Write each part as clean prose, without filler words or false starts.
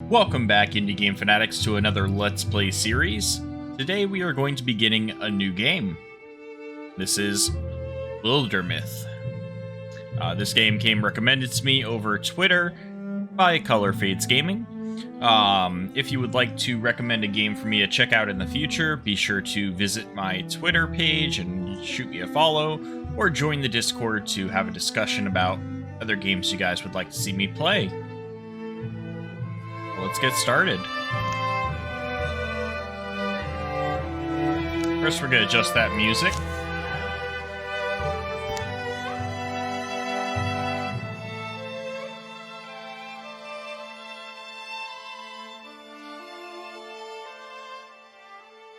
Welcome back, Indie Game Fanatics, to another Let's Play series. Today we are going to be getting a new game. This is Wildermyth. This game came recommended to me over Twitter by Color Fades Gaming. If you would like to recommend a game for me to check out in the future, be sure to visit my Twitter page and shoot me a follow, or join the Discord to have a discussion about other games you guys would like to see me play. Let's get started. First, we're going to adjust that music.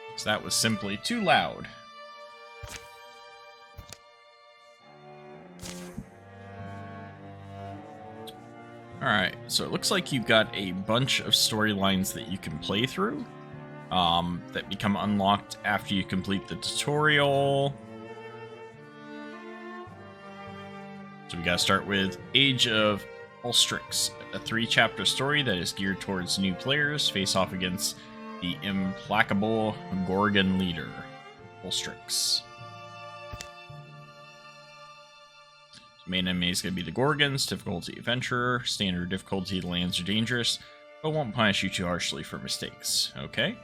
Because that was simply too loud. Alright, so it looks like you've got a bunch of storylines that you can play through, that become unlocked after you complete the tutorial. So we gotta start with Age of Ulstrix, a 3-chapter story that is geared towards new players, face off against the implacable Gorgon leader, Ulstrix. Main enemy is going to be the Gorgons, difficulty Adventurer, standard difficulty lands are dangerous, but won't punish you too harshly for mistakes. Okay.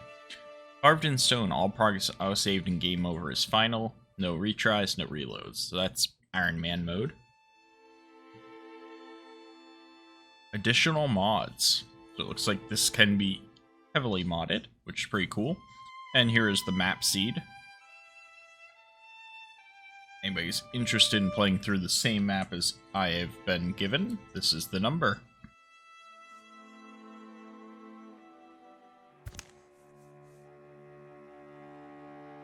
Carved in stone, all progress auto-saved and game over is final. No retries, no reloads. So that's Iron Man mode. Additional mods. So it looks like this can be heavily modded, which is pretty cool. And here is the map seed. Anybody's interested in playing through the same map as I have been given, this is the number.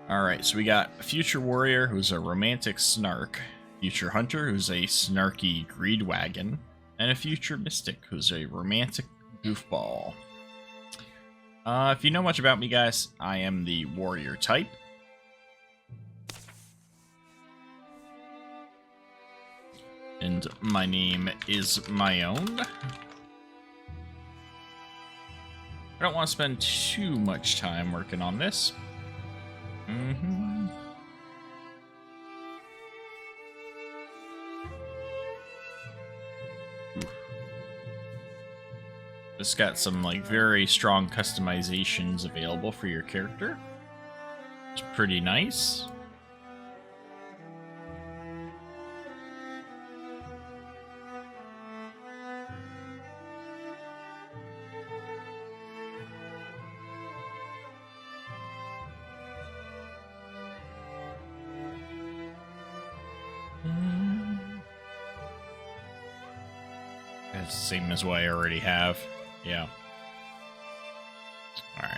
Alright, so we got a Future Warrior, who's a romantic snark, Future Hunter, who's a snarky greedwagon, and a Future Mystic, who's a romantic goofball. If you know much about me, guys, I am the warrior type. And my name is my own. I don't want to spend too much time working on this. This got some like very strong customizations available for your character. It's pretty nice. That's the same as what I already have. Yeah. Alright.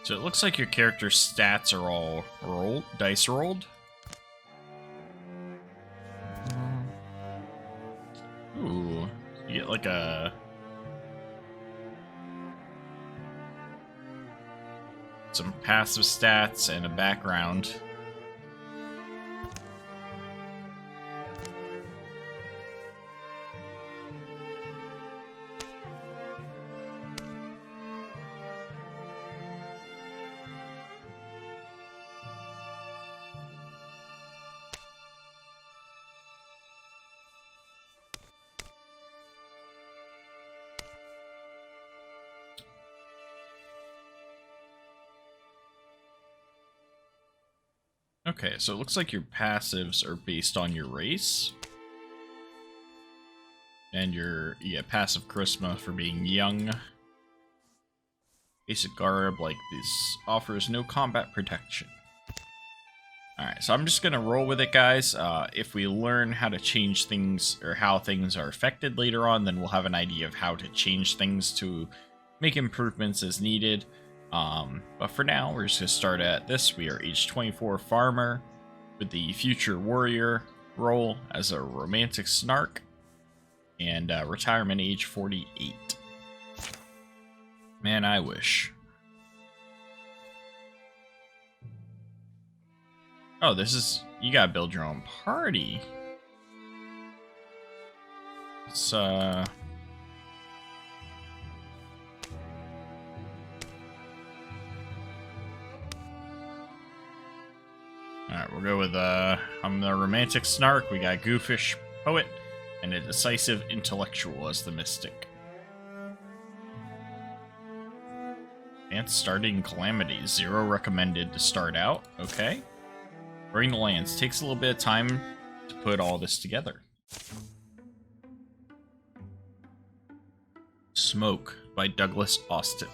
So it looks like your character's stats are all dice rolled. Ooh. You get like some passive stats and a background. Okay, so it looks like your passives are based on your race. And you get passive charisma for being young. Basic garb, like this, offers no combat protection. Alright, so I'm just gonna roll with it, guys. If we learn how to change things, or how things are affected later on, then we'll have an idea of how to change things to make improvements as needed. But for now, we're just going to start at this. We are age 24 farmer with the Future Warrior role as a romantic snark, and retirement age 48. Man, I wish. Oh, this is... You gotta build your own party. Let's, Alright, we'll go with, I'm the romantic snark, we got goofish poet, and a decisive intellectual as the mystic. Advanced starting calamities, 0 recommended to start out, okay. Bring the lands, takes a little bit of time to put all this together. Smoke by Douglas Austin.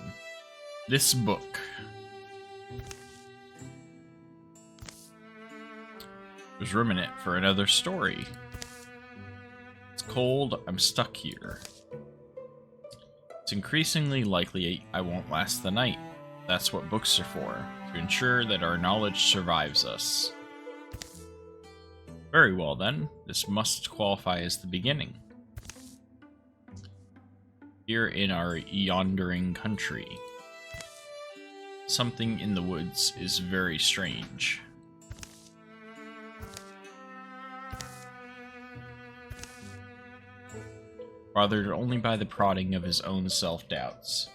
This book was ruminant for another story. It's cold, I'm stuck here. It's increasingly likely I won't last the night. That's what books are for, to ensure that our knowledge survives us. Very well then, this must qualify as the beginning. Here in our yondering country, something in the woods is very strange. Bothered only by the prodding of his own self-doubts.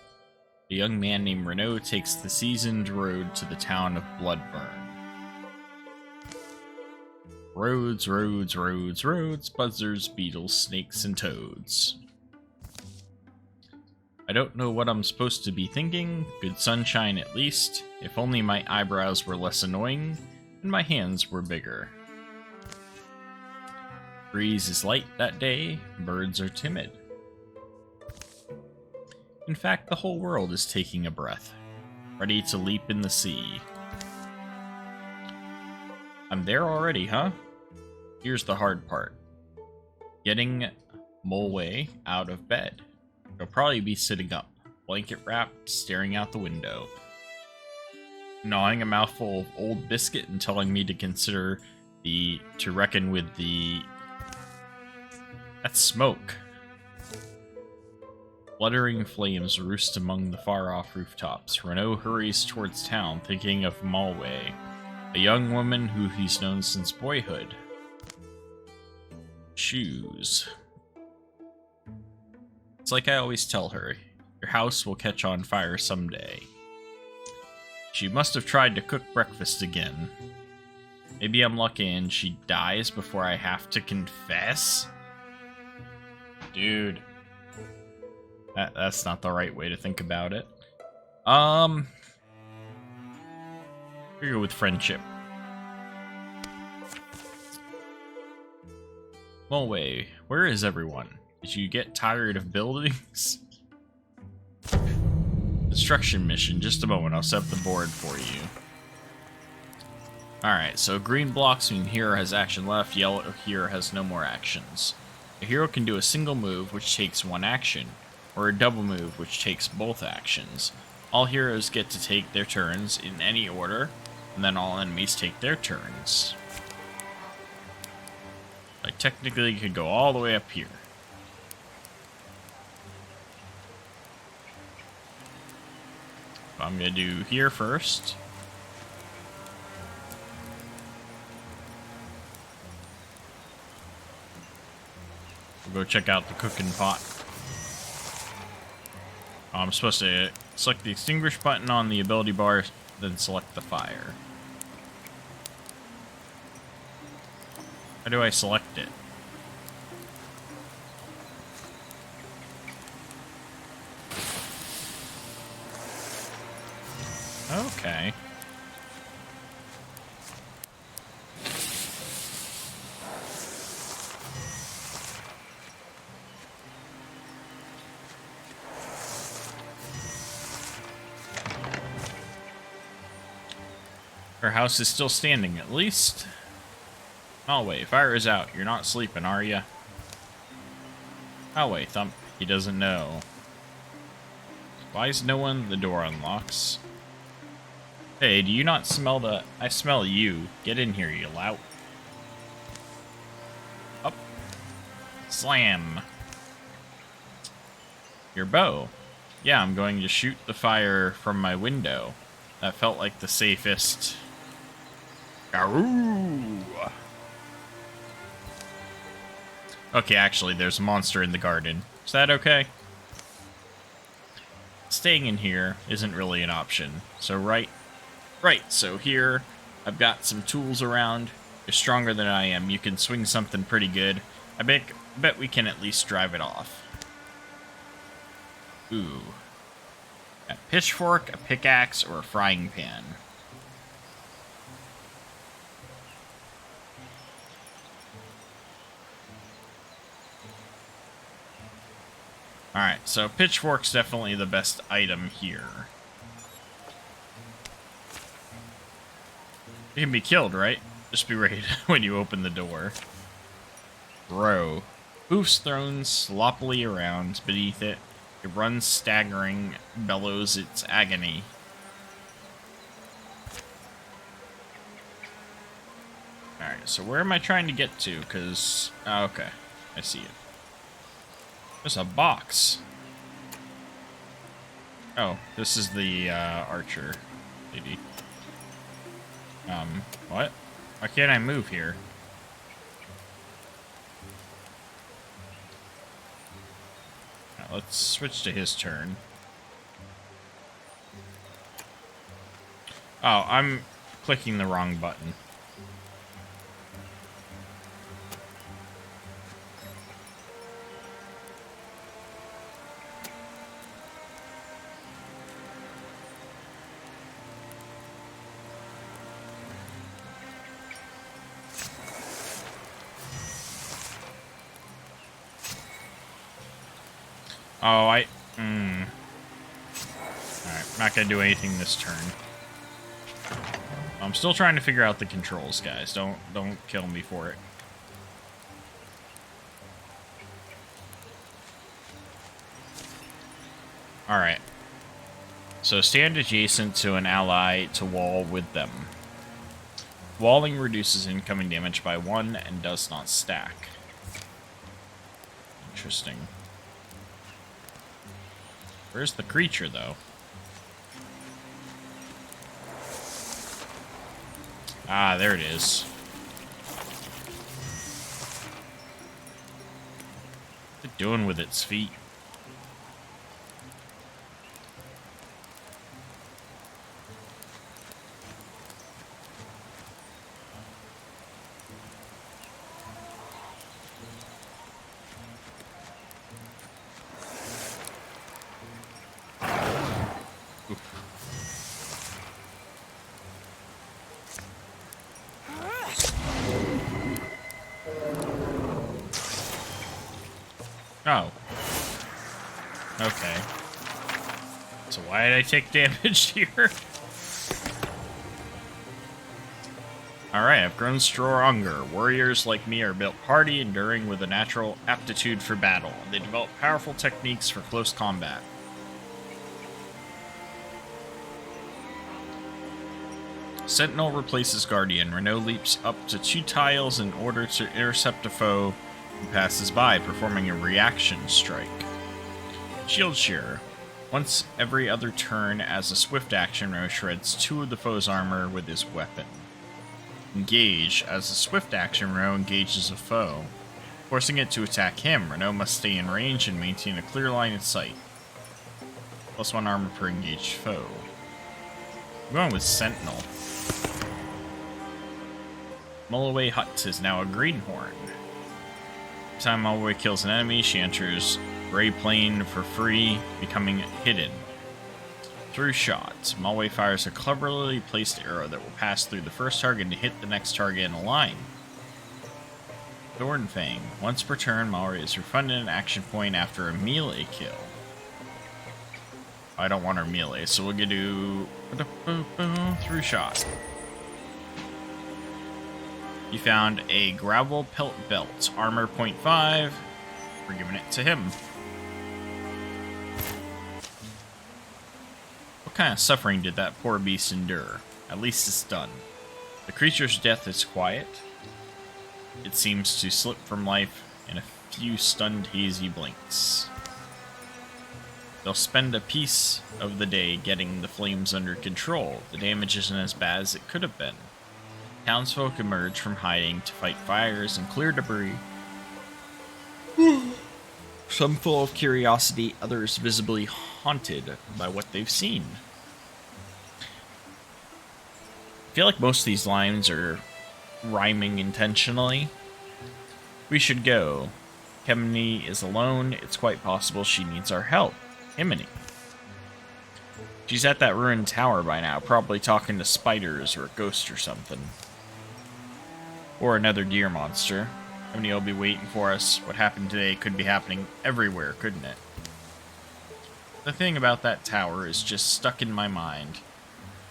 A young man named Renault takes the seasoned road to the town of Bloodburn. Roads, roads, roads, roads, buzzards, beetles, snakes, and toads. I don't know what I'm supposed to be thinking. Good sunshine at least. If only my eyebrows were less annoying, and my hands were bigger. Breeze is light that day, birds are timid. In fact, the whole world is taking a breath, ready to leap in the sea. I'm there already, huh? Here's the hard part. Getting Mulway out of bed. He'll probably be sitting up, blanket wrapped, staring out the window, gnawing a mouthful of old biscuit and telling me to reckon with the... That's smoke. Fluttering flames roost among the far-off rooftops. Renault hurries towards town, thinking of Mulway, a young woman who he's known since boyhood. Shoes. It's like I always tell her, your house will catch on fire someday. She must have tried to cook breakfast again. Maybe I'm lucky and she dies before I have to confess? Dude. That's not the right way to think about it. Here we go with friendship. Mulway, where is everyone? Did you get tired of buildings? Construction mission, just a moment, I'll set up the board for you. Alright, so green blocks mean hero has action left, yellow hero has no more actions. A hero can do a single move, which takes 1 action, or a double move, which takes both actions. All heroes get to take their turns in any order, and then all enemies take their turns. I technically could go all the way up here. I'm gonna do here first. We'll go check out the cooking pot. I'm supposed to select the extinguish button on the ability bar, then select the fire. How do I select it? Okay. Her house is still standing, at least. Oh wait, fire is out. You're not sleeping, are ya? Oh wait, Thump. He doesn't know. Why is no one? The door unlocks. Hey, do you not smell the... I smell you. Get in here, you lout. Up. Slam. Your bow. Yeah, I'm going to shoot the fire from my window. That felt like the safest. Garoo! Okay, actually, there's a monster in the garden. Is that okay? Staying in here isn't really an option. So right, so here, I've got some tools around. You're stronger than I am. You can swing something pretty good. I bet we can at least drive it off. Ooh. A pitchfork, a pickaxe, or a frying pan. Alright, so pitchfork's definitely the best item here. You can be killed, right? Just be ready when you open the door. Row. Hoofs thrown sloppily around beneath it. It runs staggering, bellows its agony. Alright, so where am I trying to get to? Because... oh, okay. I see it. There's a box. Oh, this is the archer lady. What? Why can't I move here? Now, let's switch to his turn. Oh, I'm clicking the wrong button. Oh, Alright, not gonna do anything this turn. I'm still trying to figure out the controls, guys. Don't kill me for it. Alright. So stand adjacent to an ally to wall with them. Walling reduces incoming damage by 1 and does not stack. Interesting. Where's the creature, though? Ah, there it is. What's it doing with its feet? Oh. Okay. So why did I take damage here? Alright, I've grown stronger. Warriors like me are built hardy, enduring with a natural aptitude for battle. They develop powerful techniques for close combat. Sentinel replaces Guardian. Renault leaps up to 2 tiles in order to intercept a foe who passes by, performing a reaction strike. Shield Shearer. Once every other turn, as a swift action, Renault shreds 2 of the foe's armor with his weapon. Engage. As a swift action, Renault engages a foe. Forcing it to attack him, Renault must stay in range and maintain a clear line of sight. +1 armor per engaged foe. I'm going with Sentinel. Mulloway Hut is now a greenhorn. Every time Mulloway kills an enemy, she enters Gray Plane for free, becoming hidden. Through shot. Mulloway fires a cleverly placed arrow that will pass through the first target and hit the next target in a line. Thornfang. Once per turn, Mulloway is refunded an action point after a melee kill. I don't want her melee, so we're gonna do through shot. You found a gravel pelt belt, armor 0.5. We're giving it to him. What kind of suffering did that poor beast endure? At least it's done. The creature's death is quiet. It seems to slip from life in a few stunned, hazy blinks. They'll spend a piece of the day getting the flames under control. The damage isn't as bad as it could have been. Townsfolk emerge from hiding to fight fires and clear debris. Some full of curiosity, others visibly haunted by what they've seen. I feel like most of these lines are rhyming intentionally. We should go. Capt'n is alone. It's quite possible she needs our help. Himiny. She's at that ruined tower by now, probably talking to spiders or a ghost or something. Or another deer monster. Himiny will be waiting for us. What happened today could be happening everywhere, couldn't it? The thing about that tower is just stuck in my mind.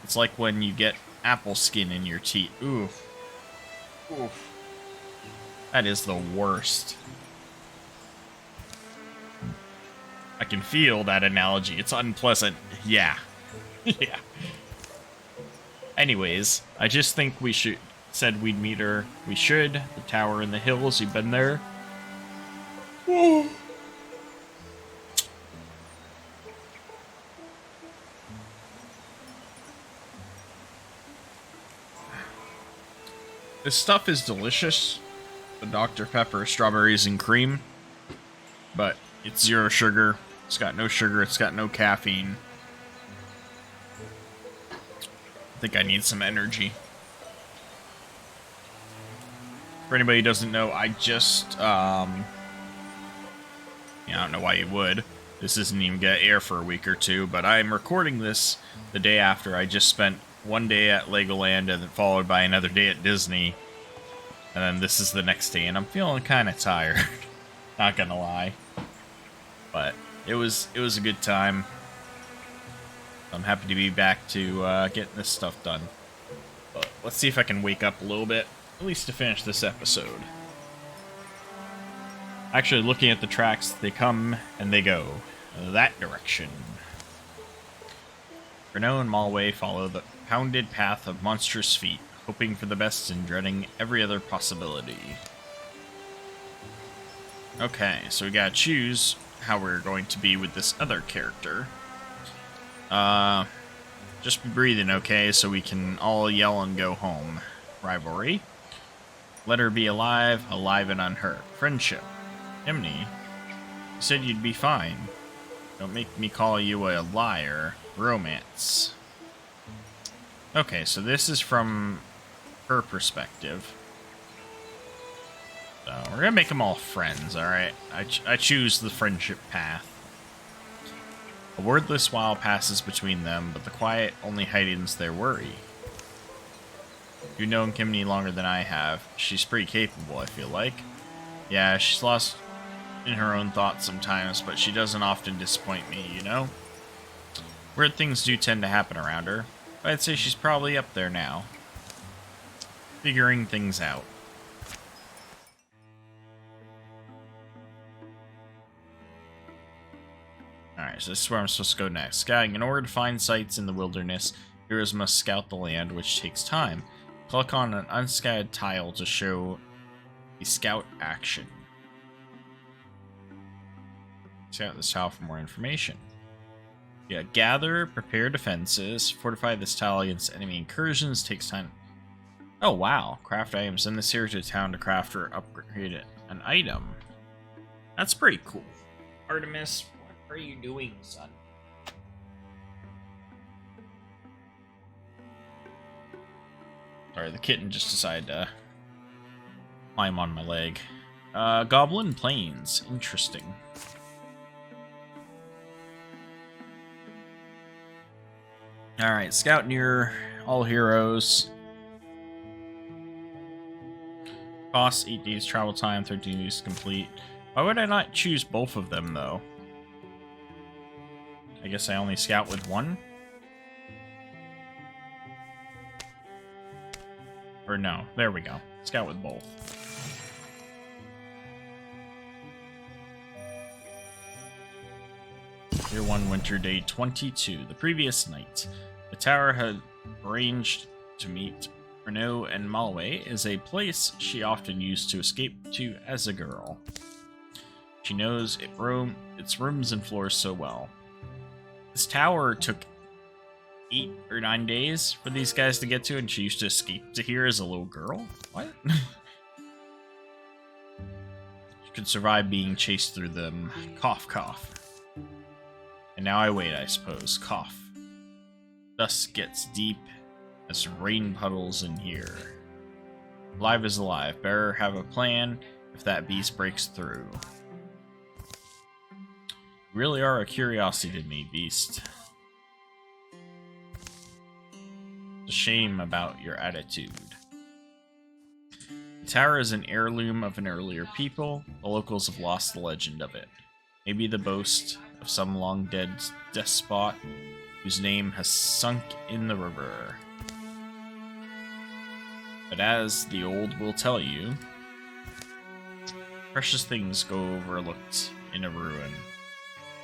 It's like when you get apple skin in your teeth. Oof. Oof. That is the worst. I can feel that analogy. It's unpleasant. Yeah. Yeah. Anyways, I just think we said we'd meet her. We should. The tower in the hills. You've been there. This stuff is delicious. The Dr. Pepper strawberries and cream. But it's 0 sugar. It's got no sugar. It's got no caffeine. I think I need some energy. For anybody who doesn't know, I just, I don't know why you would. This isn't even gonna air for a week or two, but I'm recording this the day after I just spent one day at Legoland and then followed by another day at Disney. And then this is the next day, and I'm feeling kind of tired. Not gonna lie. But it was a good time. I'm happy to be back to getting this stuff done. But let's see if I can wake up a little bit, at least to finish this episode. Actually, looking at the tracks, they come and they go that direction. Renault and Malway follow the pounded path of monstrous feet, hoping for the best and dreading every other possibility. Okay, so we gotta choose how we're going to be with this other character. Just be breathing, okay, so we can all yell and go home. Rivalry. Let her be alive, alive and unhurt. Friendship. Himiny. You said you'd be fine. Don't make me call you a liar. Romance. Okay, so this is from her perspective. So we're gonna make them all friends, alright? I choose the friendship path. A wordless while passes between them, but the quiet only heightens their worry. You've known Kimney longer than I have. She's pretty capable, I feel like. Yeah, she's lost in her own thoughts sometimes, but she doesn't often disappoint me, you know? Weird things do tend to happen around her, but I'd say she's probably up there now. Figuring things out. Alright, so this is where I'm supposed to go next. Scouting. In order to find sites in the wilderness, heroes must scout the land, which takes time. Click on an unscouted tile to show the scout action. Scout this tile for more information. Yeah, gather, prepare defenses, fortify this tile against enemy incursions, takes time. Oh wow, craft items. Send this hero to town to craft or upgrade an item. That's pretty cool. Artemis, what are you doing, son? Sorry, the kitten just decided to climb on my leg. Goblin Plains. Interesting. Alright, scout near all heroes. Cost 8 days travel time, 13 days to complete. Why would I not choose both of them, though? I guess I only scout with one? Or no, there we go. Scout with both. Year 1, Winter Day 22. The previous night, the tower had arranged to meet Renault and Malway is a place she often used to escape to as a girl. She knows its rooms and floors so well. This tower took 8 or 9 days for these guys to get to, and she used to escape to here as a little girl? What? could survive being chased through them. Cough, cough. And now I wait, I suppose. Cough. Dust gets deep as rain puddles in here. Alive is alive. Better have a plan if that beast breaks through. You really are a curiosity to me, beast. It's a shame about your attitude. The tower is an heirloom of an earlier people. The locals have lost the legend of it. Maybe the boast of some long-dead despot whose name has sunk in the river. But as the old will tell you, precious things go overlooked in a ruin.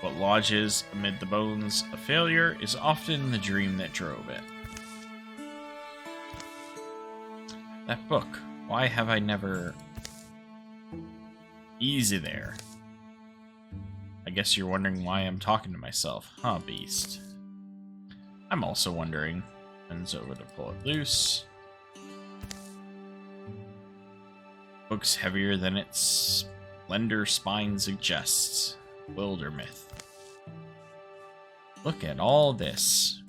What lodges amid the bones of failure is often the dream that drove it. That book, why have I never... Easy there. I guess you're wondering why I'm talking to myself, huh, beast? I'm also wondering. Bends over to pull it loose. Book's heavier than its slender spine suggests. Wildermyth. Look at all this.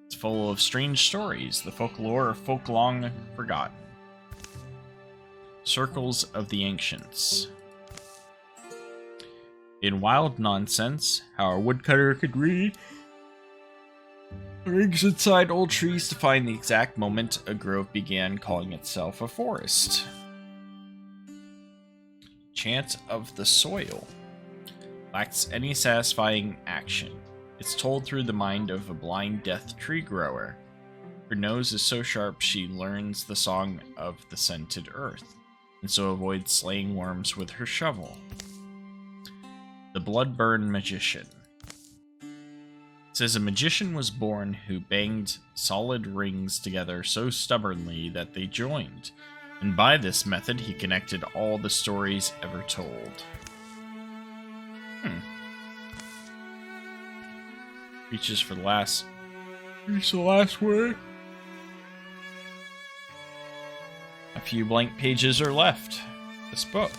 It's full of strange stories, the folklore of folk long forgotten. Circles of the ancients. In wild nonsense, how a woodcutter could read rings inside old trees to find the exact moment a grove began calling itself a forest. Chant of the soil. Lacks any satisfying action. It's told through the mind of a blind death tree grower. Her nose is so sharp she learns the song of the scented earth, and so avoids slaying worms with her shovel. The blood-burned magician. It says a magician was born who banged solid rings together so stubbornly that they joined, and by this method he connected all the stories ever told. Reaches for the last... Reach the last word. A few blank pages are left. This book.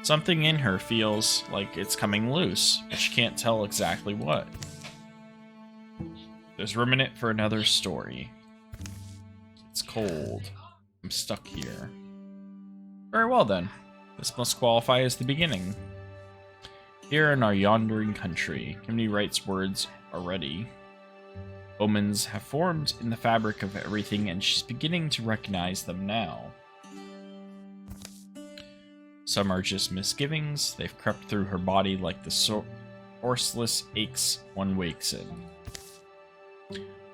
Something in her feels like it's coming loose, but she can't tell exactly what. There's room in it for another story. It's cold. I'm stuck here. Very well then. This must qualify as the beginning. Here in our yondering country, Capt'n writes words already. Omens have formed in the fabric of everything, and she's beginning to recognize them now. Some are just misgivings. They've crept through her body like the sourceless aches one wakes in.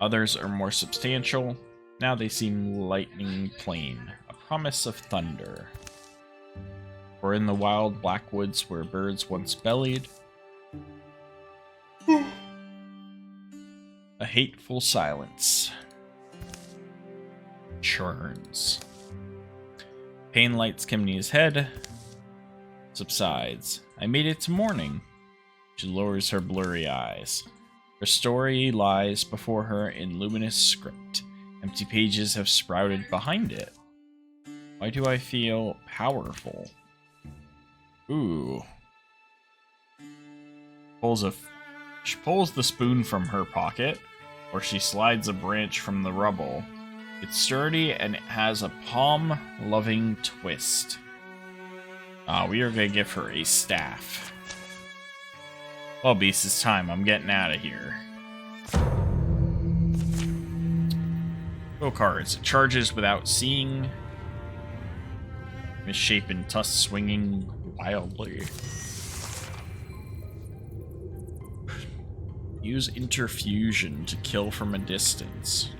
Others are more substantial. Now they seem lightning plain, a promise of thunder. For in the wild black woods where birds once bellied, a hateful silence churns. Pain lights Capt'n's head, subsides. I made it to morning. She lowers her blurry eyes. Her story lies before her in luminous script. Empty pages have sprouted behind it. Why do I feel powerful? Ooh. She pulls the spoon from her pocket, or she slides a branch from the rubble. It's sturdy and it has a palm-loving twist. We are going to give her a staff. Well, beast, it's time. I'm getting out of here. Go cards. It charges without seeing. Misshapen tusk swinging wildly. Use interfusion to kill from a distance.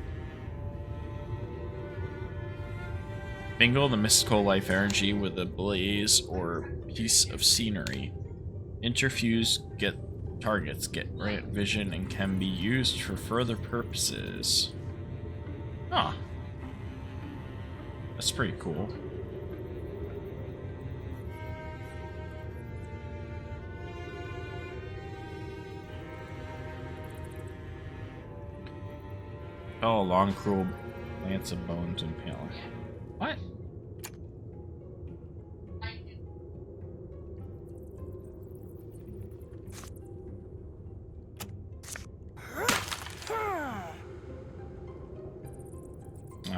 Bingle the mystical life energy with a blaze or piece of scenery. Interfuse targets get grant vision and can be used for further purposes. Huh. That's pretty cool. Oh, long cruel lance of bones and pale. What?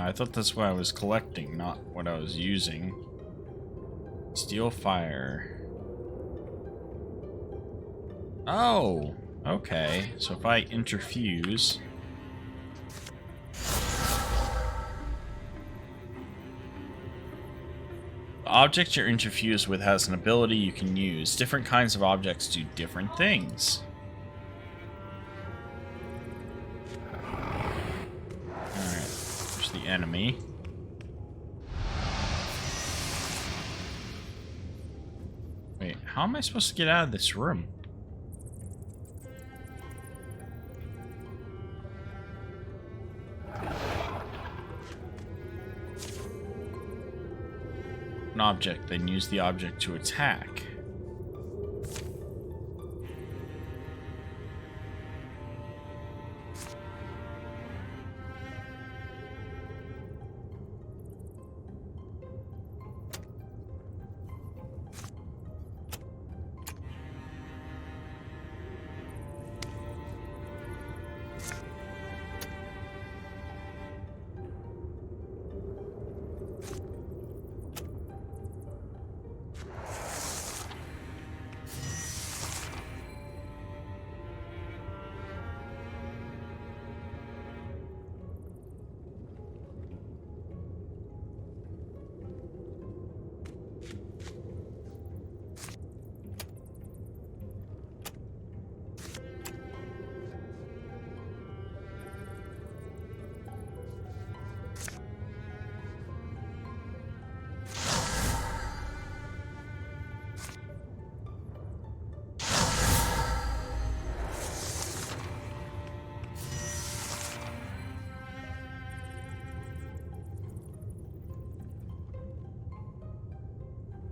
I thought that's what I was collecting, not what I was using. Steel fire. Oh, okay. So if I interfuse... The object you're interfused with has an ability you can use. Different kinds of objects do different things. Alright, there's the enemy. Wait, how am I supposed to get out of this room? An object, then use the object to attack.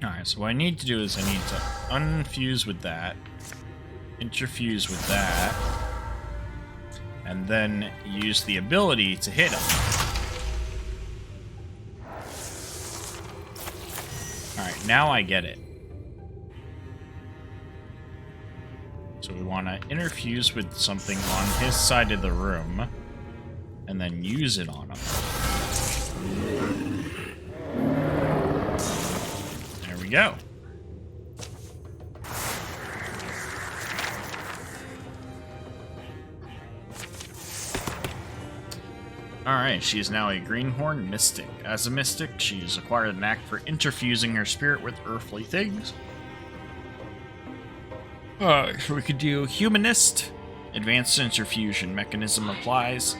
Alright, so what I need to do is I need to unfuse with that, interfuse with that, and then use the ability to hit him. Alright, now I get it. So we want to interfuse with something on his side of the room, and then use it on him. Go. Alright, she is now a greenhorn mystic. As a mystic, she has acquired a knack for interfusing her spirit with earthly things. So we could do humanist. Advanced interfusion mechanism applies.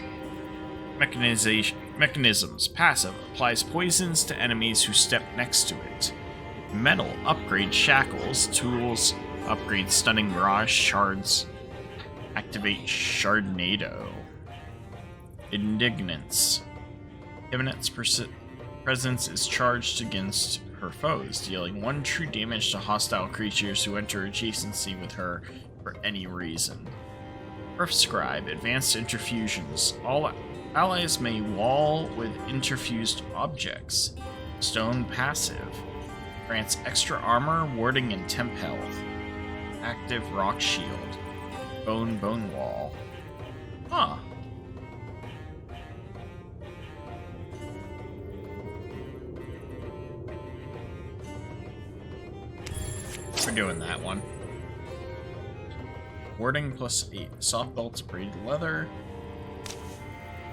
Mechanisms. Passive. Applies poisons to enemies who step next to it. Metal, upgrade shackles, tools, upgrade stunning mirage shards, activate shardnado. Indignance. Imminent's presence is charged against her foes, dealing 1 true damage to hostile creatures who enter adjacency with her for any reason. Earth Scribe, advanced interfusions. All allies may wall with interfused objects. Stone passive. Grants extra armor, warding, and temp health. Active rock shield. Bone wall. Huh. We're doing that one. Warding plus 8. Soft belts, braided leather.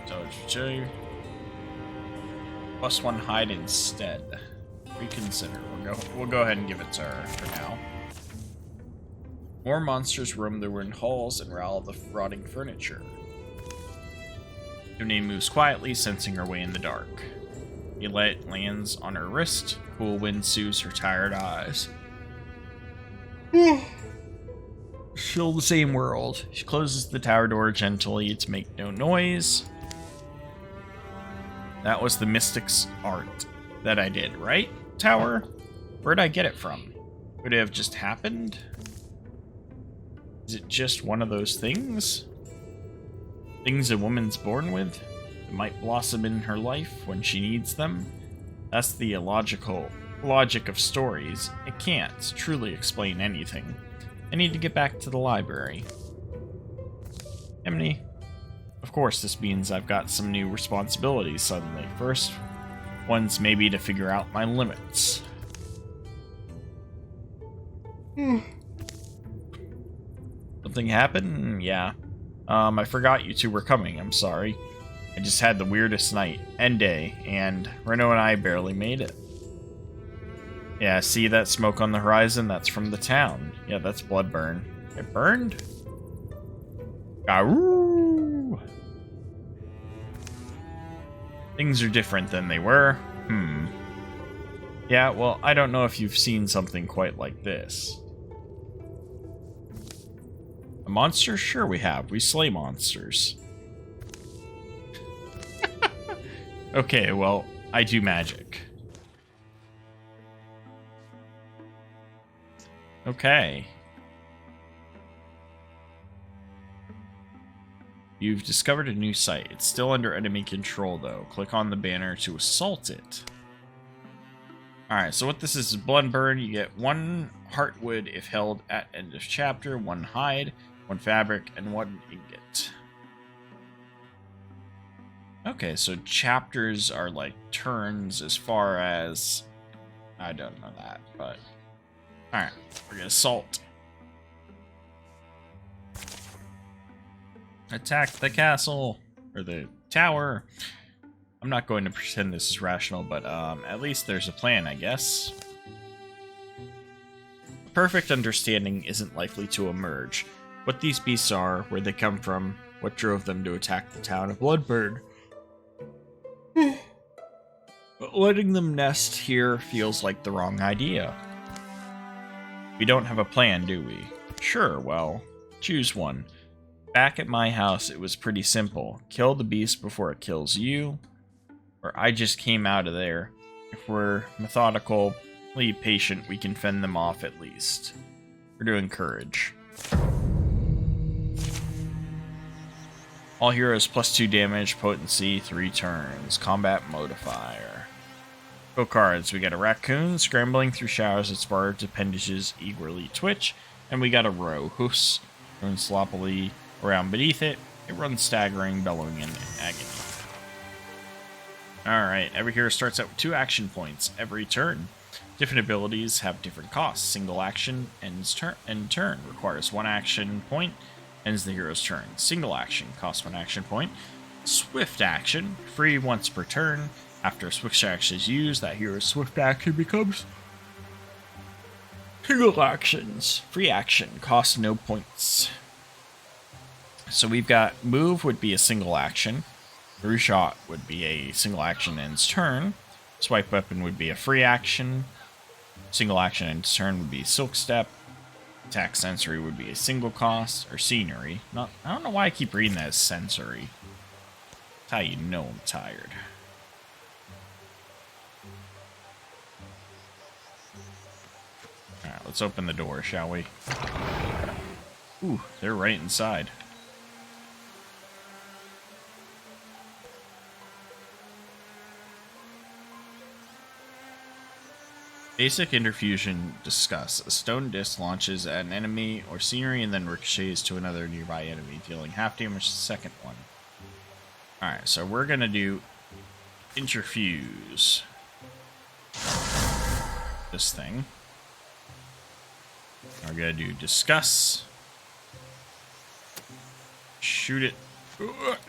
Dodge 2. Plus 1 hide instead. Reconsider. We'll go ahead and give it to her for now. More monsters roam the ruined halls and rattle the rotting furniture. Yune moves quietly, sensing her way in the dark. A light lands on her wrist. Cool wind soothes her tired eyes. Still the same world. She closes the tower door gently to make no noise. That was the mystic's art that I did, right? Tower? Where'd I get it from? Would it have just happened? Is it just one of those things? Things a woman's born with? That might blossom in her life when she needs them? That's the illogical logic of stories. It can't truly explain anything. I need to get back to the library. Emily. Of course, this means I've got some new responsibilities suddenly. First one's maybe to figure out my limits. Something happened? Yeah. I forgot you two were coming. I'm sorry. I just had the weirdest night and day, and Reno and I barely made it. Yeah, see that smoke on the horizon? That's from the town. Yeah, that's Bloodburn. It burned? Garoo! Things are different than they were. Yeah, well, I don't know if you've seen something quite like this. A monster? Sure we have. We slay monsters. Okay, well, I do magic. Okay. You've discovered a new site. It's still under enemy control, though. Click on the banner to assault it. Alright, so what this is Bloodburn. You get 1 heartwood if held at end of chapter, 1 hide, 1 fabric, and 1 ingot. Okay, so chapters are like turns as far as... I don't know that, but... Alright, we're gonna assault. Attack the castle! Or the tower! I'm not going to pretend this is rational, but at least there's a plan, I guess. A perfect understanding isn't likely to emerge. What these beasts are, where they come from, what drove them to attack the town of Bloodburn. But letting them nest here feels like the wrong idea. We don't have a plan, do we? Sure, well, choose one. Back at my house, it was pretty simple. Kill the beast before it kills you, or I just came out of there. If we're methodically patient, we can fend them off at least. We're doing courage. All heroes +2 damage, potency, 3 turns. Combat modifier. Go cards. We got a raccoon scrambling through showers its barbed appendages eagerly twitch, and we got a roe. Hoofs run sloppily around beneath it. It runs staggering, bellowing in agony. Alright, every hero starts out with 2 action points every turn. Different abilities have different costs. Single action ends turn. Requires 1 action point. Ends the hero's turn. Single action costs 1 action point. Swift action, free once per turn. After a swift action is used, that hero's swift action becomes single actions. Free action costs no points. So we've got move would be a single action. Reshot would be a single action ends turn. Swipe weapon would be a free action. Single action ends turn would be silk step. Attack sensory would be a single cost, or scenery. I don't know why I keep reading that as sensory. That's how you know I'm tired. Alright, let's open the door, shall we? Ooh, they're right inside. Basic interfusion discuss. A stone disc launches at an enemy or scenery and then ricochets to another nearby enemy, dealing half damage to the second one. Alright, so we're gonna do interfuse this thing. We're gonna do discuss. Shoot it.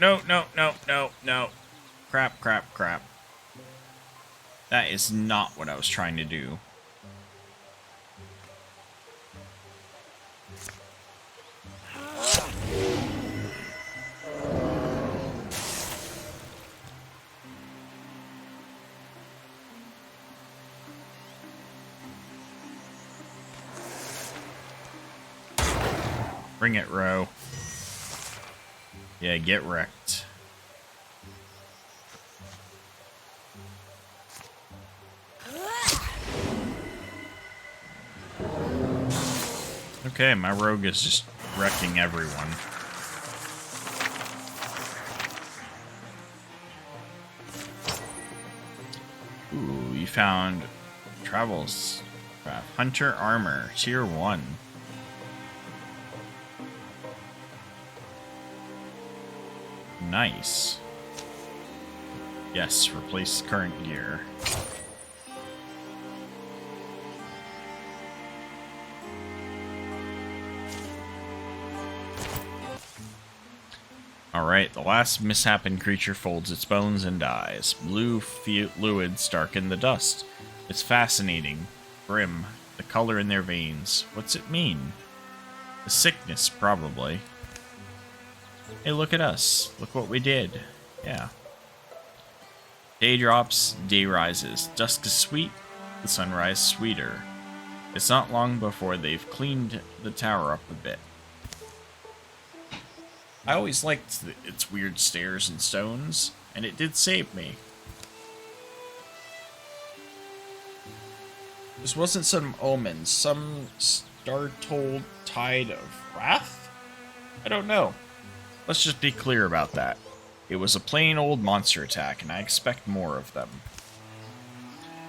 No, no, no, no, no. Crap, crap, crap. That is not what I was trying to do. Bring it, Ro. Yeah, get wrecked. Okay, my rogue is just wrecking everyone. Ooh, you found travels craft. Hunter armor, tier 1. nice. Yes, replace current gear. Alright, the last misshapen creature folds its bones and dies. Blue fluids darken the dust. It's fascinating. Grim. The color in their veins. What's it mean? A sickness, probably. Hey, look at us. Look what we did. Yeah. Day drops, day rises. Dusk is sweet, the sunrise sweeter. It's not long before they've cleaned the tower up a bit. I always liked its weird stairs and stones, and it did save me. This wasn't some omen, some star-told tide of wrath? I don't know. Let's just be clear about that. It was a plain old monster attack, and I expect more of them.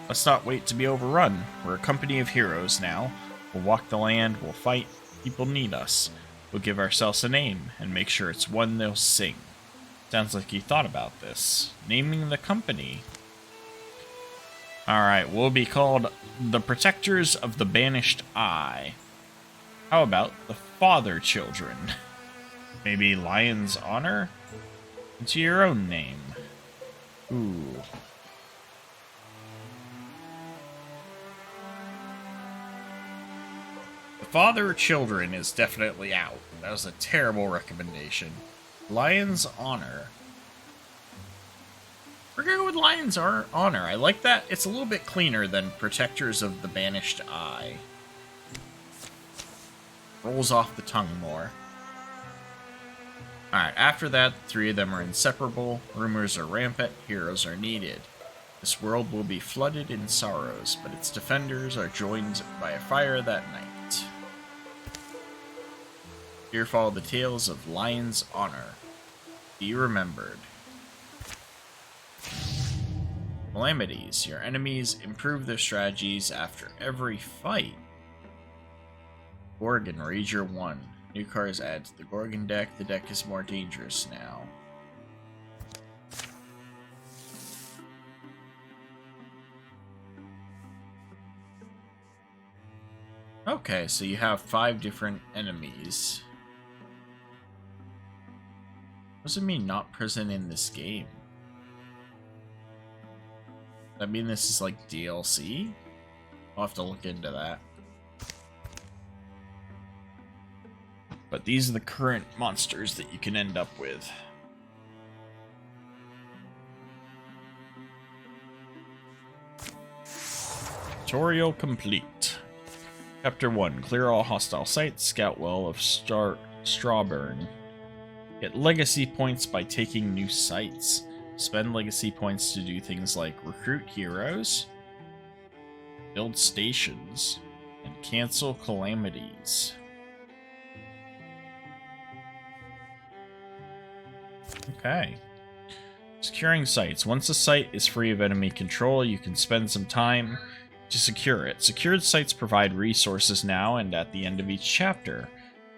Let's not wait to be overrun. We're a company of heroes now. We'll walk the land, we'll fight. People need us. We'll give ourselves a name, and make sure it's one they'll sing. Sounds like you thought about this. Naming the company. Alright, we'll be called the Protectors of the Banished Eye. How about the Father Children? Maybe Lion's Honor? Into your own name. Ooh. The Father Children is definitely out. That was a terrible recommendation. Lion's Honor. We're gonna go with Lion's Honor. I like that. It's a little bit cleaner than Protectors of the Banished Eye. Rolls off the tongue more. Alright, after that, the three of them are inseparable. Rumors are rampant. Heroes are needed. This world will be flooded in sorrows, but its defenders are joined by a fire that night. Here follow the tales of Lion's Honor. Be remembered. Calamities. Your enemies improve their strategies after every fight. Gorgon Rager 1. New cards add to the Gorgon deck. The deck is more dangerous now. Okay, so you have 5 different enemies. What does it mean not present in this game? Does that mean this is like DLC? I'll have to look into that. But these are the current monsters that you can end up with. Tutorial complete. Chapter 1. Clear all hostile sites. Scout well of Strawburn. Get legacy points by taking new sites. Spend legacy points to do things like recruit heroes, build stations, and cancel calamities. Okay. Securing sites. Once a site is free of enemy control, you can spend some time to secure it. Secured sites provide resources now and at the end of each chapter,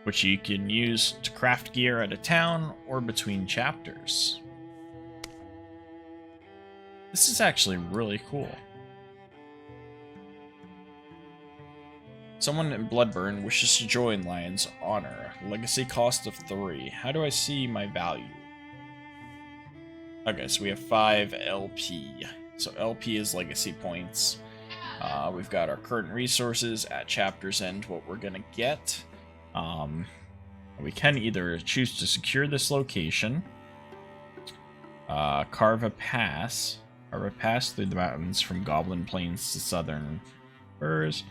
which you can use to craft gear at a town or between chapters. This is actually really cool. Someone in Bloodburn wishes to join Lion's Honor. Legacy cost of 3. How do I see my value? Okay, so we have 5 LP. So LP is legacy points. We've got our current resources at chapter's end, what we're gonna get. We can either choose to secure this location, carve a pass through the mountains from Goblin Plains to Southern Firs.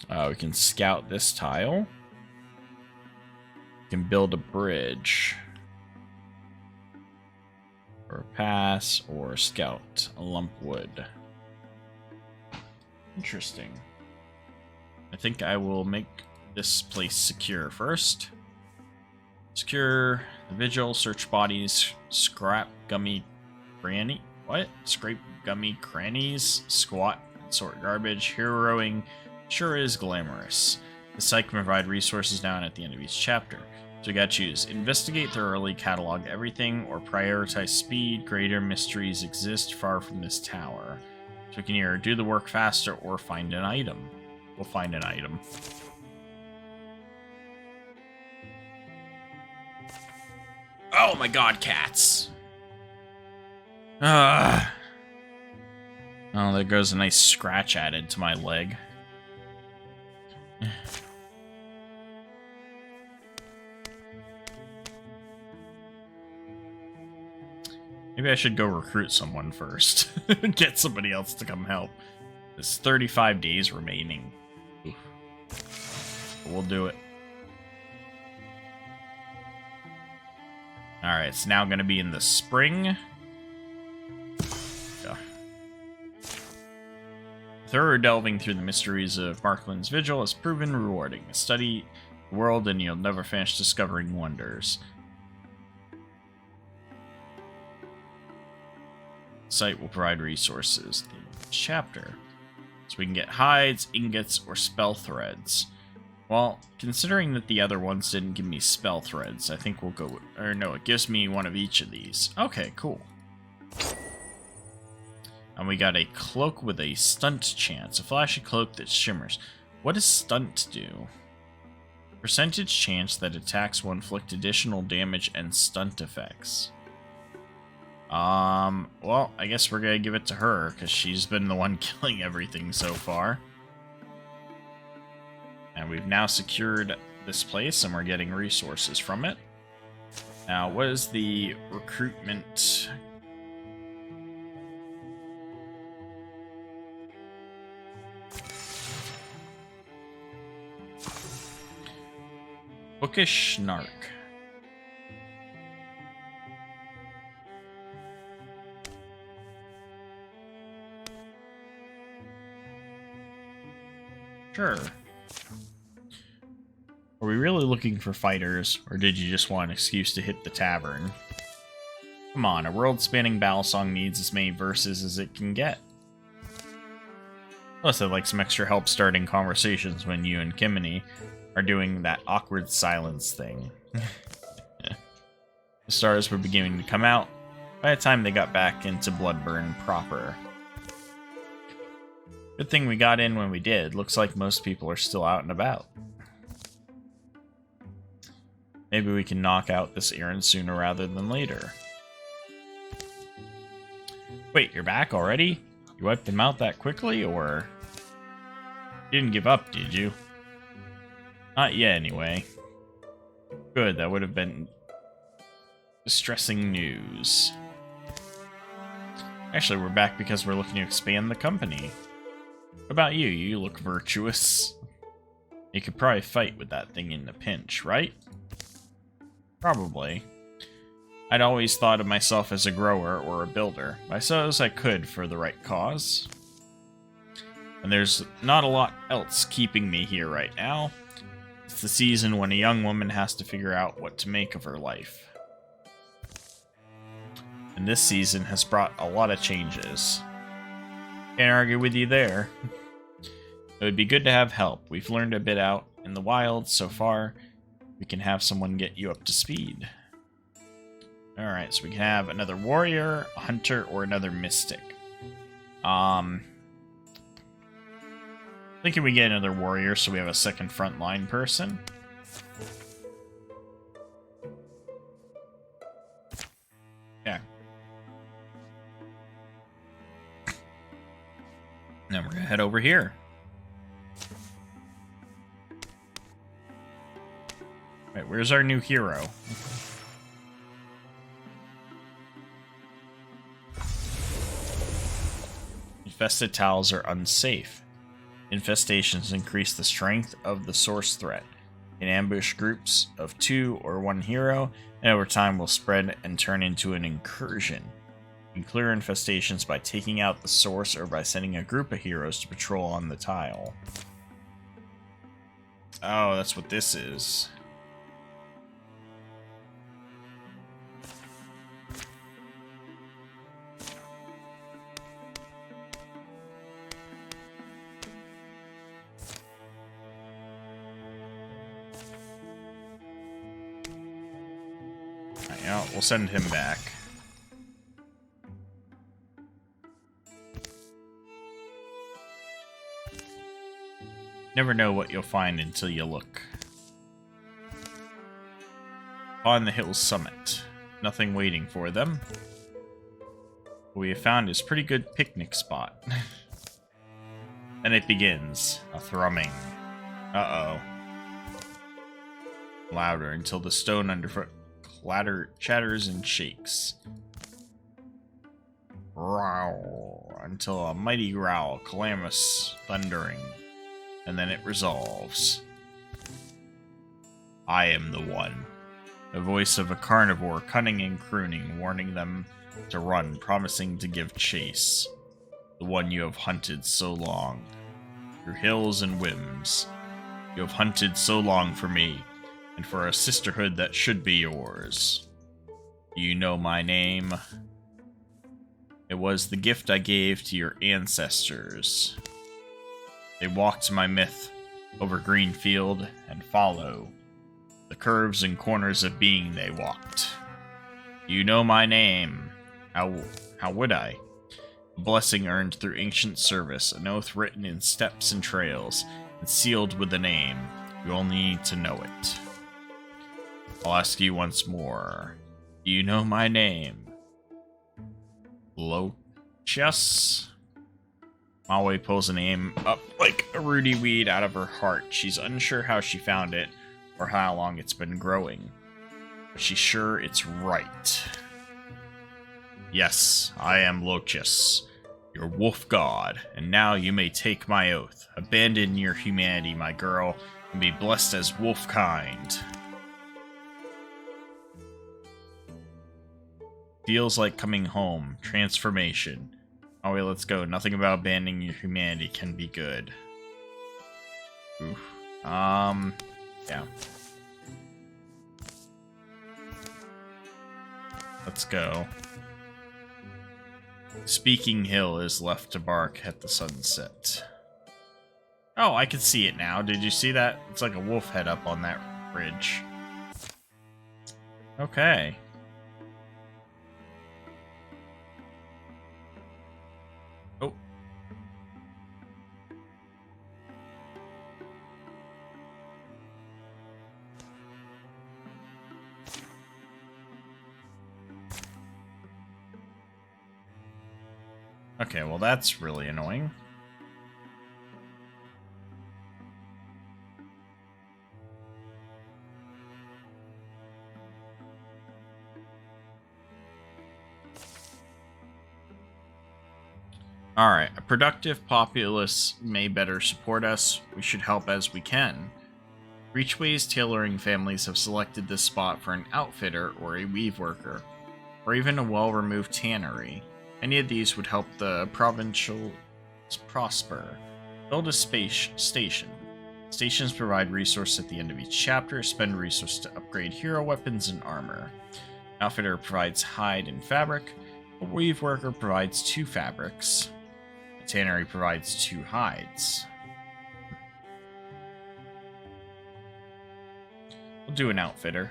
We can scout this tile. We can build a bridge, or a pass, or scout a lump wood. Interesting. I think I will make this place secure first. Secure the vigil, search bodies, scrap gummy cranny. What? Scrape gummy crannies, squat, and sort garbage. Heroing sure is glamorous. The site can provide resources now and at the end of each chapter. So you gotta choose. Investigate thoroughly, catalog everything, or prioritize speed. Greater mysteries exist far from this tower. So we can either do the work faster or find an item. We'll find an item. Oh my god, cats! Oh, there goes a nice scratch added to my leg. Maybe I should go recruit someone first. Get somebody else to come help. There's 35 days remaining. We'll do it. Alright, it's now going to be in the spring. Yeah. Thorough delving through the mysteries of Markland's Vigil has proven rewarding. Study the world and you'll never finish discovering wonders. The site will provide resources. The chapter. So we can get hides, ingots, or spell threads. Well, considering that the other ones didn't give me spell threads, I think we'll go with, or no, it gives me one of each of these. Okay, cool. And we got a cloak with a stunt chance, a flashy cloak that shimmers. What does stunt do? Percentage chance that attacks will inflict additional damage and stunt effects. Well, I guess we're gonna give it to her, because she's been the one killing everything so far. And we've now secured this place, and we're getting resources from it. Now, what is the recruitment? Bookish Snark. Sure. Are we really looking for fighters, or did you just want an excuse to hit the tavern? Come on, a world-spanning battle song needs as many verses as it can get. Plus, I'd like some extra help starting conversations when you and Kimini are doing that awkward silence thing. The stars were beginning to come out by the time they got back into Bloodburn proper. Good thing we got in when we did. Looks like most people are still out and about. Maybe we can knock out this errand sooner rather than later. Wait, you're back already? You wiped them out that quickly, or... You didn't give up, did you? Not yet, anyway. Good, that would have been... distressing news. Actually, we're back because we're looking to expand the company. What about you? You look virtuous. You could probably fight with that thing in a pinch, right? Probably. I'd always thought of myself as a grower or a builder, but I suppose I could for the right cause. And there's not a lot else keeping me here right now. It's the season when a young woman has to figure out what to make of her life. And this season has brought a lot of changes. Can't argue with you there. It would be good to have help. We've learned a bit out in the wild so far. We can have someone get you up to speed. Alright, so we can have another warrior, a hunter, or another mystic. Thinking we get another warrior so we have a second frontline person. Yeah. Then we're gonna head over here. Wait, where's our new hero? Infested tiles are unsafe. Infestations increase the strength of the source threat. In ambush groups of 2 or 1 hero, and over time will spread and turn into an incursion. You can clear infestations by taking out the source or by sending a group of heroes to patrol on the tile. Oh, that's what this is. Yeah, we'll send him back. Never know what you'll find until you look. On the hill's summit. Nothing waiting for them. What we have found is a pretty good picnic spot. Then it begins. A thrumming. Uh-oh. Louder until the stone underfoot chatters and shakes. Growl until a mighty growl, calamitous, thundering. And then it resolves. I am the one. The voice of a carnivore, cunning and crooning, warning them to run, promising to give chase. The one you have hunted so long. Through hills and whims. You have hunted so long for me, and for a sisterhood that should be yours. Do you know my name? It was the gift I gave to your ancestors. They walked my myth over green field and follow the curves and corners of being they walked. You know my name. How would I? A blessing earned through ancient service, an oath written in steps and trails, and sealed with a name. You only need to know it. I'll ask you once more. Do you know my name? Lochus? Maui pulls a name up like a rooty weed out of her heart. She's unsure how she found it, or how long it's been growing. But she's sure it's right. Yes, I am Lochus, your wolf god, and now you may take my oath. Abandon your humanity, my girl, and be blessed as wolf kind. Feels like coming home. Transformation. Oh wait, let's go. Nothing about abandoning your humanity can be good. Oof. Yeah. Let's go. Speaking Hill is left to bark at the sunset. Oh, I can see it now. Did you see that? It's like a wolf head up on that ridge. Okay. Oh. Okay, well that's really annoying. Alright, a productive populace may better support us. We should help as we can. Reachway's tailoring families have selected this spot for an outfitter or a weave worker, or even a well-removed tannery. Any of these would help the provincials prosper. Build a station. Stations provide resources at the end of each chapter. Spend resources to upgrade hero weapons and armor. Outfitter provides hide and fabric. A weave worker provides 2 fabrics. A tannery provides 2 hides. We'll do an outfitter.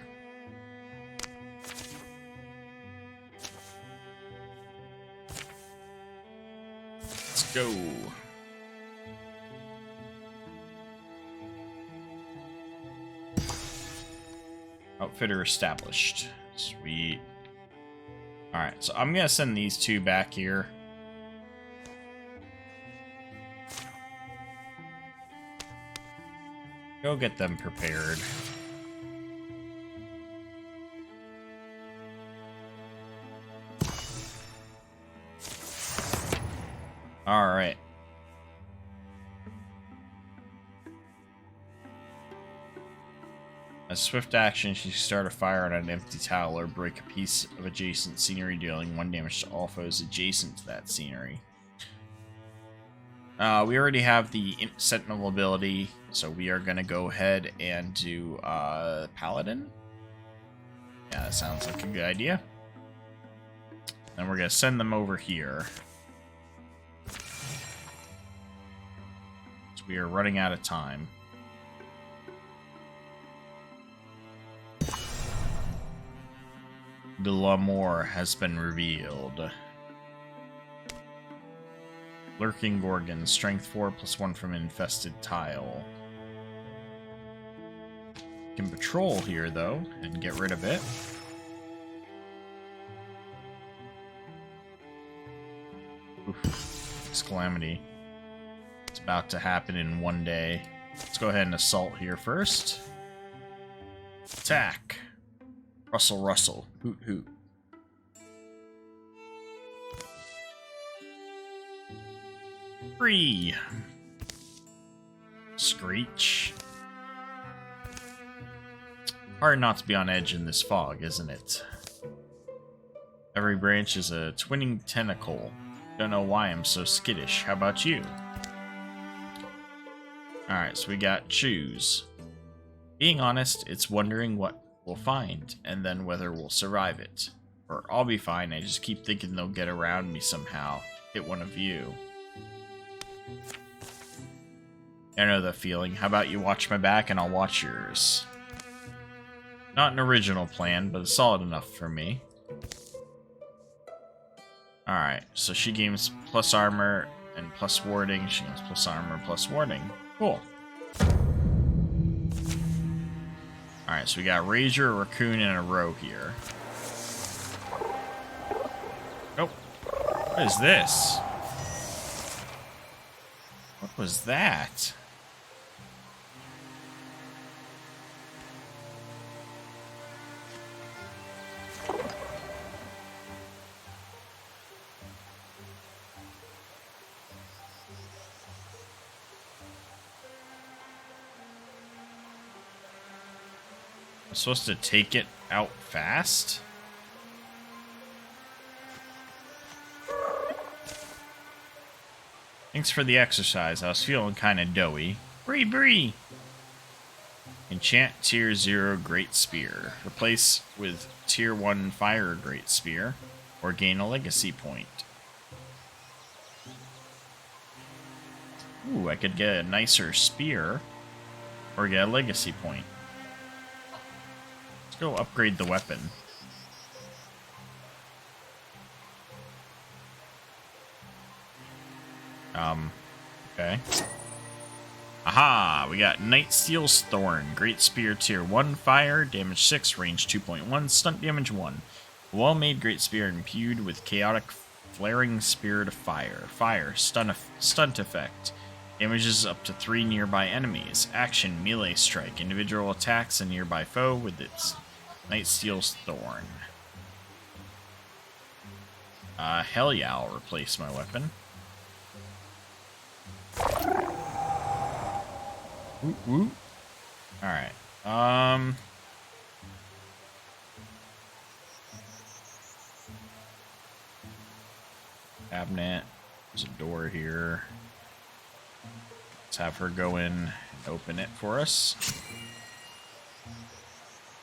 Let's go. Outfitter established. Sweet. Alright, so I'm gonna send these 2 back here. Go get them prepared. Alright. As swift action, she start a fire on an empty towel or break a piece of adjacent scenery, dealing 1 damage to all foes adjacent to that scenery. We already have the Sentinel ability, so we are going to go ahead and do Paladin. Yeah, that sounds like a good idea. Then we're going to send them over here. So we are running out of time. Glamour has been revealed. Lurking Gorgon, strength 4 plus 1 from infested tile. Can patrol here though and get rid of it. Oof, this calamity. It's about to happen in one day. Let's go ahead and assault here first. Attack. Rustle, rustle. Hoot, hoot. Free. Screech. Hard not to be on edge in this fog, isn't it? Every branch is a twinning tentacle. Don't know why I'm so skittish. How about you? Alright, so we got choose. Being honest, it's wondering what we'll find, and then whether we'll survive it. Or I'll be fine, I just keep thinking they'll get around me somehow. Hit one of you. I know the feeling. How about you watch my back and I'll watch yours? Not an original plan, but it's solid enough for me. Alright, so she gains plus armor and plus warding. She gains plus armor, plus warding. Cool. Alright, so we got Rager, a Raccoon, and a Roe here. Oh, what is this? What was that? I'm supposed to take it out fast? Thanks for the exercise. I was feeling kind of doughy. Bree bree! Enchant Tier 0 Great Spear. Replace with Tier 1 Fire Great Spear. Or gain a legacy point. Ooh, I could get a nicer spear. Or get a legacy point. Let's go upgrade the weapon. Okay. Aha! We got Nightsteel's Thorn. Great Spear Tier 1 Fire, damage 6, range 2.1, stunt damage 1. Well-made Great Spear imbued with chaotic flaring Spirit of Fire. Fire, stunt effect. Damages up to 3 nearby enemies. Action, melee strike. Individual attacks a nearby foe with its Nightsteel's Thorn. Hell yeah, I'll replace my weapon. Woo woo. Alright. Cabinet. There's a door here. Let's have her go in and open it for us.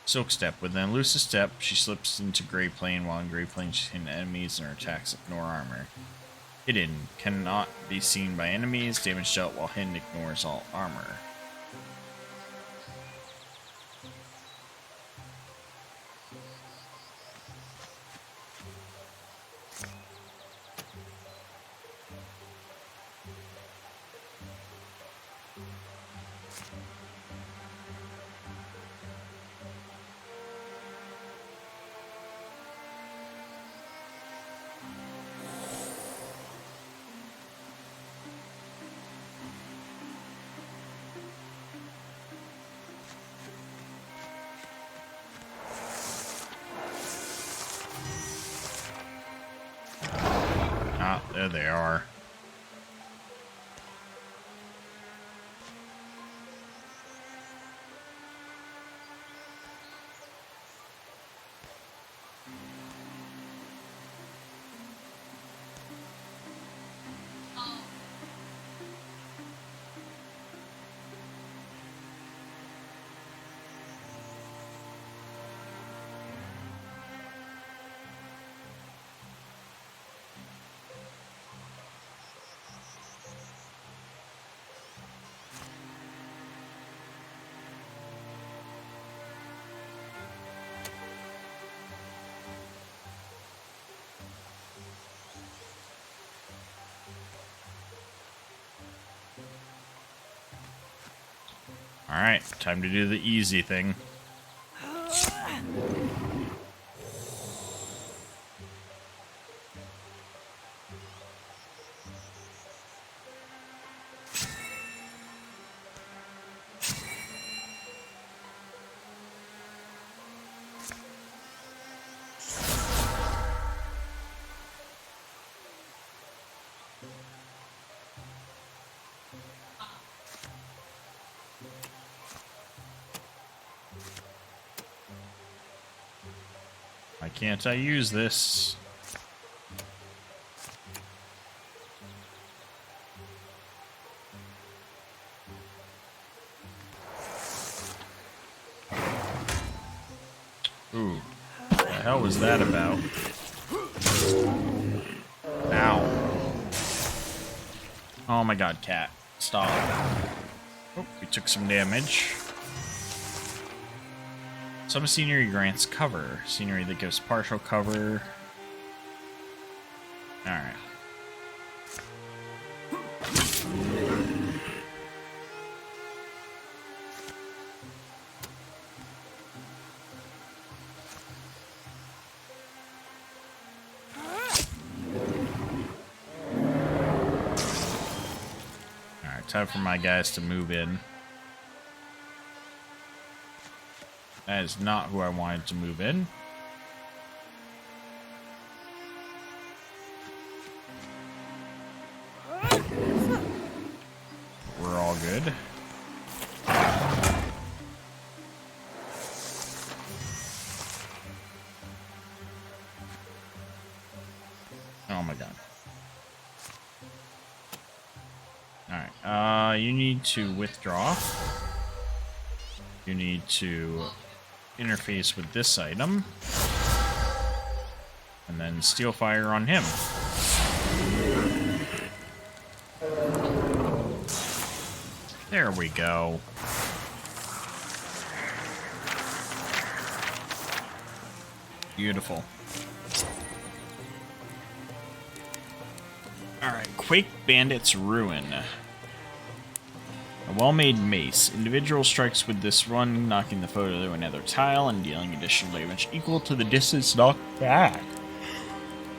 Silk Step. With an elusive step, she slips into Gray Plane. While in Gray Plane, she's hidden enemies and her attacks ignore armor. Hidden. Cannot be seen by enemies. Damage dealt while hidden ignores all armor. Ah, there they are. Alright, time to do the easy thing. Why can't I use this? Ooh, what the hell was that about? Ow. Oh my god, cat. Stop. Oh, we took some damage. Some scenery grants cover. Scenery that gives partial cover. Alright. Alright, time for my guys to move in. That is not who I wanted to move in. We're all good. Oh my god. Alright, you need to withdraw. You need to interface with this item, and then steal fire on him. There we go. Beautiful. Alright, Quake Bandit's Ruin. A well-made mace. Individual strikes with this one, knocking the foe to another tile and dealing additional damage equal to the distance knocked back.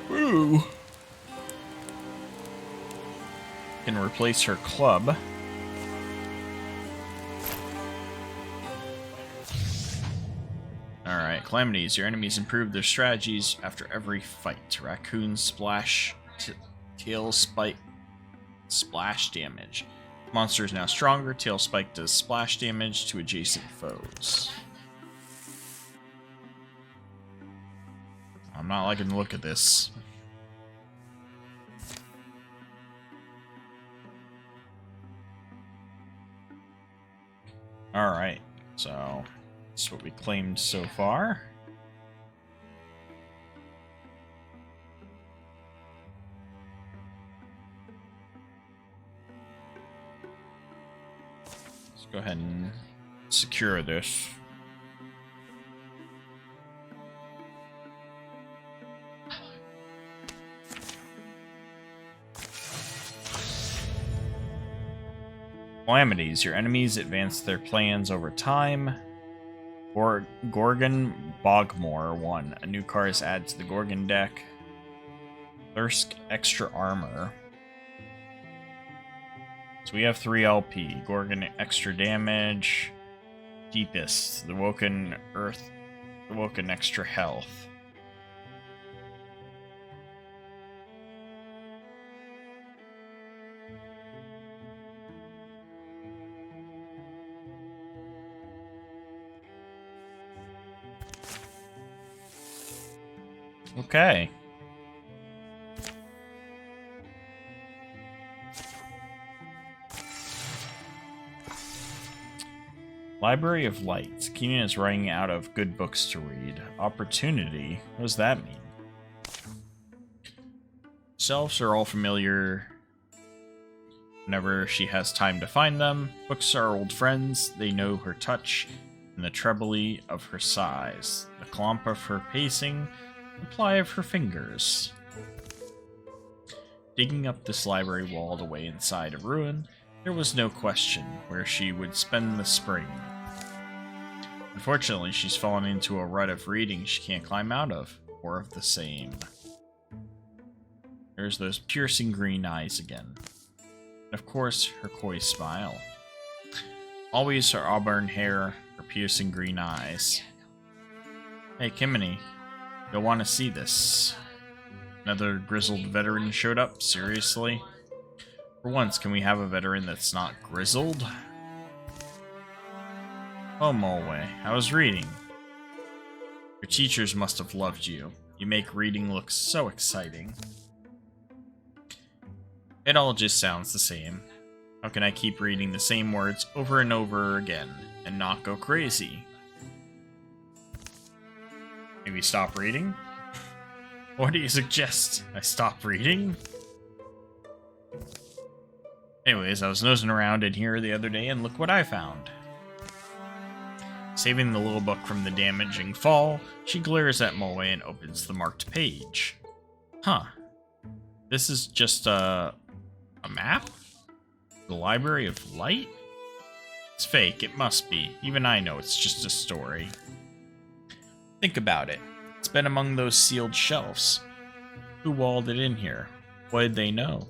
Woo! Can replace her club. Alright, calamities. Your enemies improve their strategies after every fight. Raccoon splash, tail spike, splash damage. Monster is now stronger. Tail spike does splash damage to adjacent foes. I'm not liking the look of this. Alright, so that's what we claimed so far. Go ahead and secure this. Calamities. Your enemies advance their plans over time. Gorgon Bogmore 1. A new card is added to the Gorgon deck. Thirsk Extra Armor. So we have 3 LP. Gorgon extra damage. Deepest. The Woken Earth. The Woken extra health. Okay. Library of Light. Keenan is running out of good books to read. Opportunity? What does that mean? Shelves are all familiar whenever she has time to find them. Books are old friends. They know her touch and the trebly of her size, the clomp of her pacing, the ply of her fingers. Digging up this library walled away inside a ruin, There was no question where she would spend the spring. Unfortunately, she's fallen into a rut of reading she can't climb out of. More of the same. There's those piercing green eyes again. And of course, her coy smile. Always her auburn hair, her piercing green eyes. Hey, Kimini, you'll want to see this. Another grizzled veteran showed up? Seriously? For once, can we have a veteran that's not grizzled? Oh, Mulway, I was reading. Your teachers must have loved you. You make reading look so exciting. It all just sounds the same. How can I keep reading the same words over and over again and not go crazy? Maybe stop reading? What do you suggest? I stop reading? Anyways, I was nosing around in here the other day and look what I found. Saving the little book from the damaging fall, she glares at Mulway and opens the marked page. Huh. This is just a map? The Library of Light? It's fake, it must be. Even I know it's just a story. Think about it. It's been among those sealed shelves. Who walled it in here? What did they know?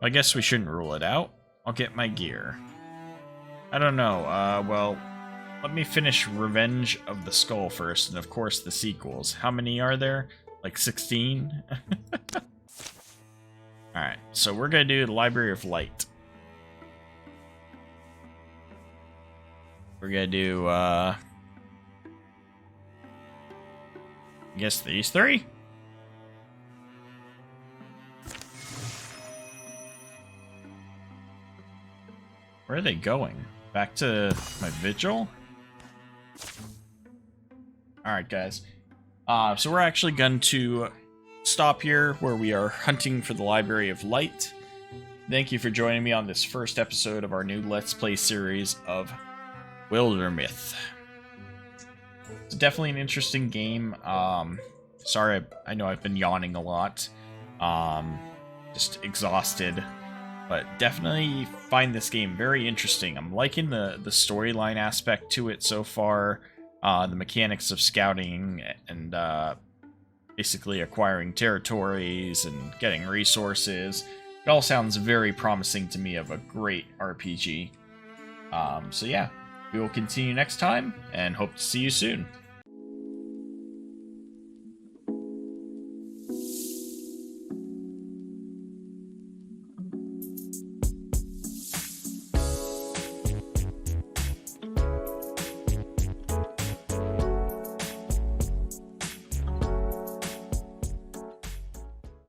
I guess we shouldn't rule it out. I'll get my gear. I don't know, well, let me finish Revenge of the Skull first, and of course the sequels. How many are there? Like 16? Alright, so we're gonna do the Library of Light. We're gonna do, I guess these three? Where are they going? Back to my vigil? Alright, guys. So we're actually going to stop here where we are hunting for the Library of Light. Thank you for joining me on this first episode of our new Let's Play series of Wildermyth. It's definitely an interesting game. Sorry, I know I've been yawning a lot. Just exhausted. But definitely find this game very interesting. I'm liking the storyline aspect to it so far. The mechanics of scouting and basically acquiring territories and getting resources. It all sounds very promising to me of a great RPG. So yeah, we will continue next time and hope to see you soon.